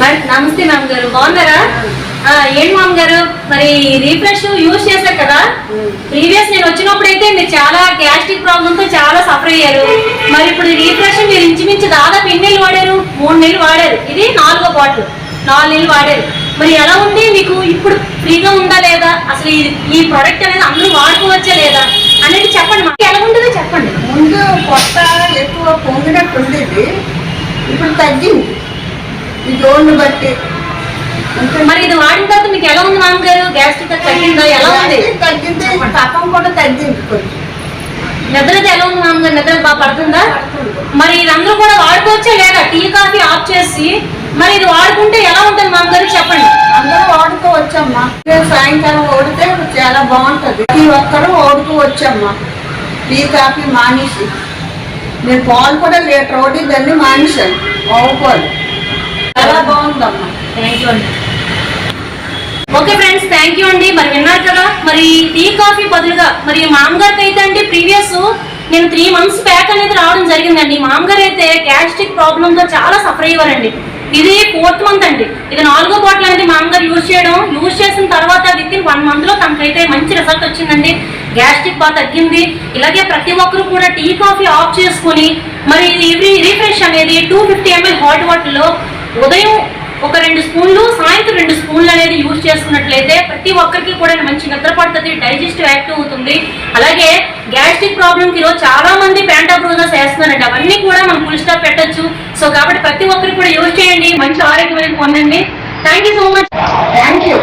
నమస్తే మ్యామ్ గారు, బాగున్నారా? ఏంటి మ్యామ్ గారు, మరి రీఫ్రెష్ యూజ్ చేశారు కదా. ప్రీవియస్ నేను వచ్చినప్పుడు అయితే మీరు చాలా గ్యాస్ట్రిక్ ప్రాబ్లమ్ తో చాలా సఫర్ అయ్యారు. మరి ఇప్పుడు రీఫ్రెష్ మీరు ఇంచుమించు దాదాపు ఎన్ని నెలలు వాడారు? 3 నెలలు వాడారు. ఇది 4వ బాటిల్, 4 నెలలు వాడారు. మరి ఎలా ఉంది మీకు? ఇప్పుడు ఫ్రీగా ఉందా లేదా? అసలు ఈ ప్రోడక్ట్ అనేది అందరూ వాడుకోవచ్చా లేదా అనేది చెప్పండి. మాకు ఎలా ఉంటుందో చెప్పండి. ముందు కొత్త ఎక్కువ పొంగినట్టు ఉండేది, ఇప్పుడు తగ్గింది ఈ జోన్ను బట్టి. మరి ఇది వాడిన తర్వాత మీకు ఎలా ఉంది మ్యామ్ గారు? గ్యాస్ట్రిక్ తగ్గిందా? ఎలా ఉంది? తగ్గింది, కఫం కూడా తగ్గింది కొంచెం. నిద్ర అయితే ఎలా ఉంది మ్యామ్ గారు? నిద్ర బాగా పడుతుందా? మరి ఇది అందరూ కూడా వాడుకోవచ్చా లేదా? టీ కాఫీ ఆఫ్ చేసి మరి ఇది వాడుకుంటే ఎలా ఉంటుంది మ్యామ్ గారు చెప్పండి. అందరూ వాడుకోవచ్చమ్మా. సాయంకాలం ఓడితే చాలా బాగుంటుంది. ప్రతి ఒక్కరూ ఓడుకోవచ్చమ్మా. టీ కాఫీ మానేసి, నేను పాలు కూడా లీటర్ ఒకటి దాన్ని మానేశాను. ఓడుకోవాలి, చాలా బాగుందమ్మా. థ్యాంక్ యూ అండి. ఓకే ఫ్రెండ్స్, థ్యాంక్ యూ అండి. మరి విన్నారు కదా, మరి టీ కాఫీ బదులుగా మరి మామగారికి అయితే అండి ప్రీవియస్ నేను 3 months బ్యాక్ అనేది రావడం జరిగిందండి. మామగారు అయితే గ్యాస్ట్రిక్ ప్రాబ్లమ్ తో చాలా సఫర్ అయ్యేవారండి. ఇది 4th month అండి. ఇది 4వ బాటిల్ అనేది మామగారు యూజ్ చేసిన తర్వాత విత్ ఇన్ 1 month లో తనకైతే మంచి రిజల్ట్ వచ్చిందండి. గ్యాస్ట్రిక్ బాగా తగ్గింది. ఇలాగే ప్రతి ఒక్కరు కూడా టీ కాఫీ ఆఫ్ చేసుకుని మరి రీఫ్రెష్ అనేది 250 ml హాట్ వాటర్లో ఉదయం ఒక 2 స్పూన్లు, సాయంత్రం 2 స్పూన్లు అనేది యూజ్ చేసుకున్నట్లయితే ప్రతి ఒక్కరికి కూడా మంచి నిద్ర పడుతుంది, డైజెస్టివ్ యాక్టివ్ అవుతుంది. అలాగే గ్యాస్ట్రిక్ ప్రాబ్లంకి ఈరోజు చాలా మంది ప్యాంటాబ్రోజాస్ వేస్తున్నారండి. అవన్నీ కూడా మనం ఫుల్ స్టాప్ పెట్టచ్చు. సో కాబట్టి ప్రతి ఒక్కరికి కూడా యూజ్ చేయండి, మంచి ఆరోగ్యం పొందండి. Thank you so much. Thank you.